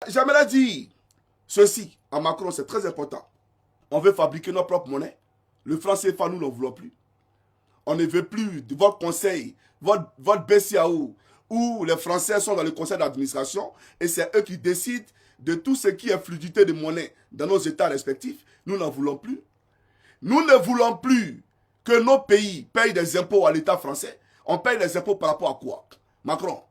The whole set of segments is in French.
J'aimerais dire ceci à Macron, c'est très important. On veut fabriquer notre propre monnaie. Le franc CFA, nous n'en voulons plus. On ne veut plus de votre conseil, votre BCAO, où les Français sont dans le conseil d'administration et c'est eux qui décident de tout ce qui est fluidité de monnaie dans nos États respectifs. Nous n'en voulons plus. Nous ne voulons plus que nos pays payent des impôts à l'État français. On paye les impôts par rapport à quoi? Macron,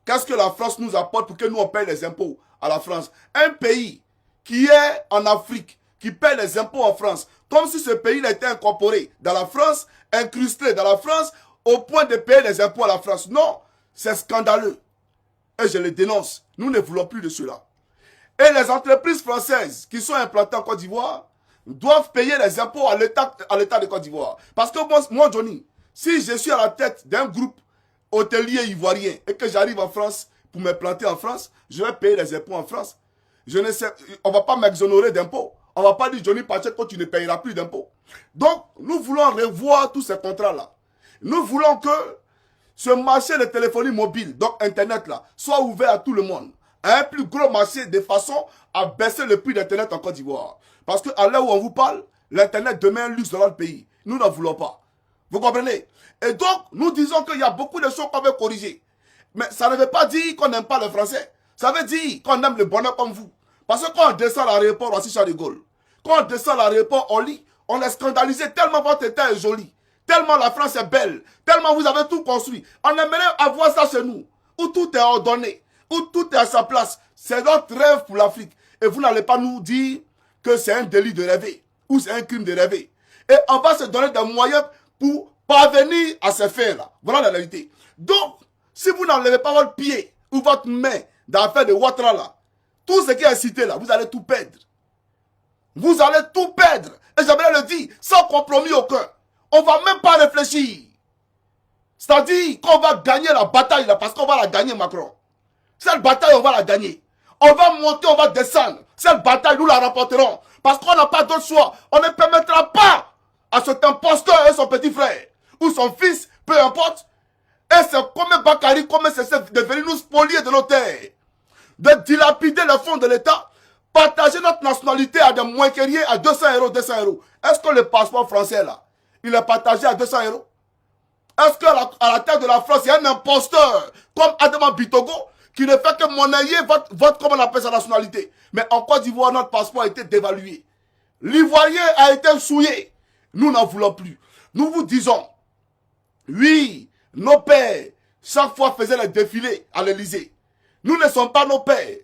qu'est-ce que la France nous apporte pour que nous on paye les impôts à la France? Un pays qui est en Afrique, qui paye les impôts en France, comme si ce pays était incorporé dans la France, incrusté dans la France, au point de payer les impôts à la France. Non, c'est scandaleux. Et je le dénonce. Nous ne voulons plus de cela. Et les entreprises françaises qui sont implantées en Côte d'Ivoire doivent payer les impôts à l'État de Côte d'Ivoire. Parce que moi, Johnny, si je suis à la tête d'un groupe hôtelier ivoirien et que j'arrive en France pour me planter en France, je vais payer les impôts en France. On ne va pas m'exonérer d'impôts. On ne va pas dire Johnny Pacheco, tu ne payeras plus d'impôts. Donc, nous voulons revoir tous ces contrats-là. Nous voulons que ce marché de téléphonie mobile, donc Internet là, soit ouvert à tout le monde. Un plus gros marché de façon à baisser le prix d'Internet en Côte d'Ivoire. Parce qu'à l'heure où on vous parle, l'Internet demeure un luxe dans notre pays. Nous n'en voulons pas. Vous comprenez? Et donc, nous disons qu'il y a beaucoup de choses qu'on veut corriger. Mais ça ne veut pas dire qu'on n'aime pas les Français. Ça veut dire qu'on aime le bonheur comme vous. Parce que quand on descend à l'aéroport, voici Charles de Gaulle. Quand on descend à l'aéroport, on est scandalisé tellement votre état est joli. Tellement la France est belle. Tellement vous avez tout construit. On aimerait avoir ça chez nous. Où tout est ordonné. Où tout est à sa place. C'est notre rêve pour l'Afrique. Et vous n'allez pas nous dire que c'est un délit de rêver. Ou c'est un crime de rêver. Et on va se donner des moyens pour parvenir à ces faits-là. Voilà la réalité. Donc, si vous n'enlevez pas votre pied ou votre main dans l'affaire de Ouattara là, tout ce qui est cité là, vous allez tout perdre. Vous allez tout perdre. Et j'aimerais le dire, sans compromis aucun. On ne va même pas réfléchir. C'est-à-dire qu'on va gagner la bataille là, parce qu'on va la gagner, Macron. Cette bataille, on va la gagner. On va monter, on va descendre. Cette bataille, nous la remporterons. Parce qu'on n'a pas d'autre choix. On ne permettra pas à cet imposteur et son petit frère, ou son fils, peu importe, et c'est comme Bakary, comme c'est de venir nous spolier de nos terres, de dilapider les fonds de l'État, partager notre nationalité à des moinqueriers à 200 euros, 200 euros. Est-ce que le passeport français là, il est partagé à 200 euros? Est-ce qu'à la tête de la France, il y a un imposteur comme Adama Bitogo qui ne fait que monnayer votre comment on appelle sa nationalité? Mais en Côte d'Ivoire, notre passeport a été dévalué. L'Ivoirien a été souillé. Nous n'en voulons plus. Nous vous disons, oui, nos pères, chaque fois faisaient les défilés à l'Élysée. Nous ne sommes pas nos pères.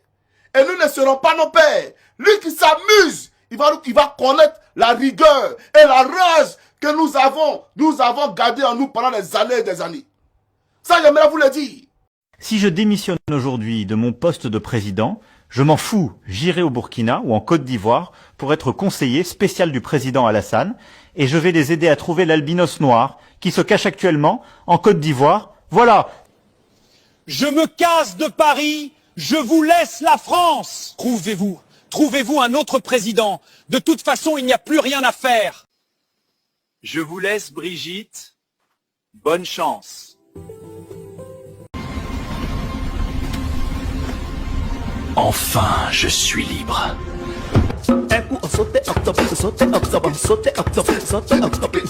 Et nous ne serons pas nos pères. Lui qui s'amuse, il va connaître la rigueur et la rage que nous avons gardé en nous pendant des années et des années. Ça, j'aimerais vous le dire. Si je démissionne aujourd'hui de mon poste de président, je m'en fous, j'irai au Burkina ou en Côte d'Ivoire pour être conseiller spécial du président Alassane et je vais les aider à trouver l'albinos noir qui se cache actuellement en Côte d'Ivoire. Voilà. Je me casse de Paris, je vous laisse la France. Trouvez-vous un autre président. De toute façon, il n'y a plus rien à faire. Je vous laisse Brigitte. Bonne chance. Enfin, je suis libre.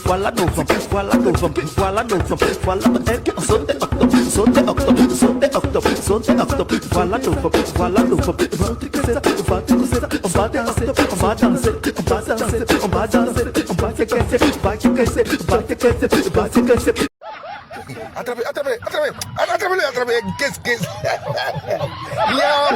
Voilà novembre, voilà novembre, voilà novembre, voilà Attrapez, qu'est-ce Ya,